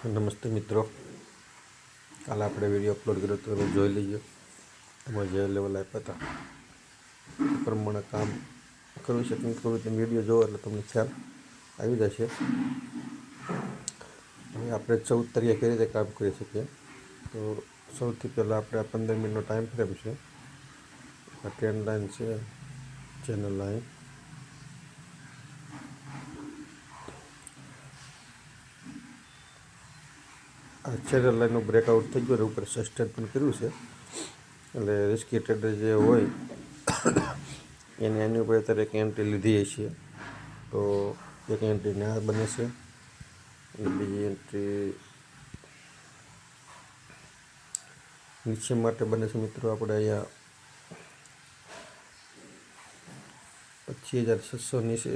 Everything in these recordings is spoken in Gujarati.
નમસ્તે મિત્રો, કાલે આપણે વિડીયો અપલોડ કર્યો તો તમે જોઈ લીજો. એમાં જે લેવલ આપ્યા હતા એ પ્રમાણે કામ કરવું છે. કંઈક કરવું તમે વિડીયો જોવો એટલે તમને ખ્યાલ આવી જશે. હવે આપણે 14 તારીખે કઈ રીતે કામ કરી શકીએ. તો સૌથી પહેલાં આપણે આ 15 મિનિટનો ટાઈમ ફ્રેમ છે. આ ટ્રેન લાઈન છે, ચેનલ લાઈન. આ ચેનલ લાઈનનું બ્રેકઆઉટ થઈ ગયું, ઉપર સસ્ટેન પણ કર્યું છે. એટલે રિસ્કી ટ્રેડર જે હોય એની ઉપર અત્યારે એક એન્ટ્રી લીધી છે. તો એક એન્ટ્રી આ બને છે અને બીજી એન્ટ્રી નીચે માટે બને છે. મિત્રો આપણે અહીંયા 25,600 નીચે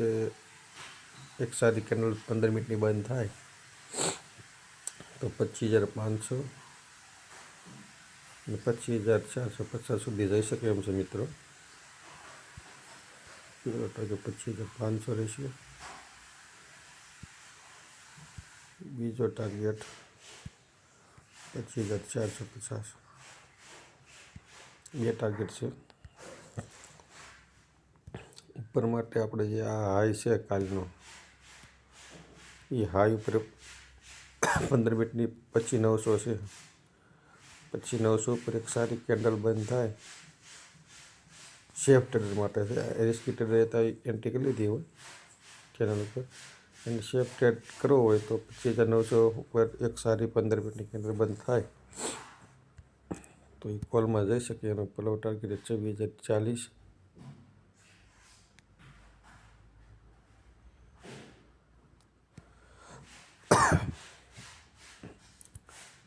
એક સારી કેન્ડલ 15 મિનિટની બંધ થાય તો 25,500 અને 25,450 સુધી જઈ શકે એમ છે. મિત્રો પહેલો ટાર્ગેટ 25,500 રહેશે, બીજો ટાર્ગેટ 25,450. બે ટાર્ગેટ છે. ઉપર માટે આપણે જે આ હાઈ છે કાલનો, એ હાઈ ઉપર 15 મિનિટની 25,900 છે. 25,900 ઉપર એક સારી કેન્ડલ બંધ થાય સેફ ટ્રેડર માટે છે. રિસ્કી ટ્રેડર હતા એન્ટ્રી કરી લીધી હોય ચેનલ ઉપર, અને સેફ ટ્રેડ કરવો હોય તો 25,900 ઉપર એક સારી 15 મિનિટની કેન્ડલ બંધ થાય તો એ કોલમાં જઈ શકે. એનો પહેલો ટાર્ગેટ 24,040,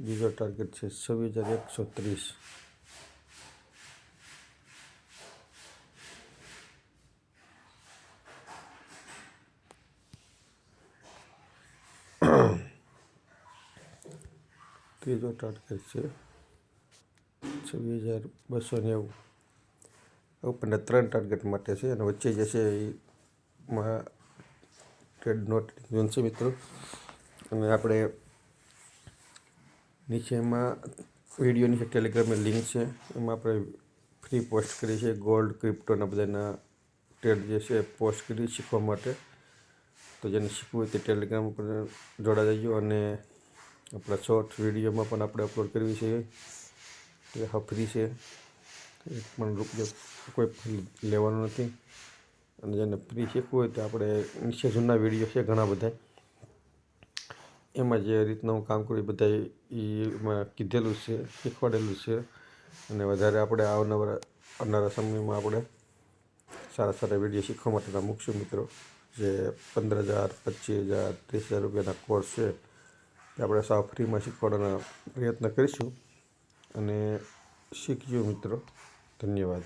બીજો ટાર્ગેટ છે 26,130. ત્રીજો ટાર્ગેટ છે 26,290. ઉપરના 3 ટાર્ગેટ માટે છે અને વચ્ચે જે છે એમાં ટ્રેડ નોટ જોનશે મિત્રો. અને આપણે નીચે એમાં વિડીયો નીચે ટેલિગ્રામની લિંક છે, એમાં આપણે ફ્રી પોસ્ટ કરી છે. ગોલ્ડ, ક્રિપ્ટોના બધાના ટ્રેડ જે છે પોસ્ટ કરી શીખવા માટે. તો જેને શીખવું હોય તે ટેલિગ્રામ ઉપર જોડા જજો. અને આપણા શોર્ટ વિડીયોમાં પણ આપણે અપલોડ કરવી છે, તે હા ફ્રી છે. એક પણ રૂપિયો કોઈ લેવાનો નથી. અને જેને ફ્રી શીખવું હોય તો આપણે નીચે જૂના વિડીયો છે ઘણા બધા, એમાં જે રીતના હું કામ કરું એ બધા એમાં કીધેલું છે, શીખવાડેલું છે. અને વધારે આપણે આવનારા સમયમાં આપણે સારા વિડીયો શીખવા માટેના મૂકશું મિત્રો. જે 15,000, 25,000, 30,000 રૂપિયાના કોર્સ છે તે આપણે સાવ ફ્રીમાં શીખવાડવાના પ્રયત્ન કરીશું. અને શીખજો મિત્રો. ધન્યવાદ.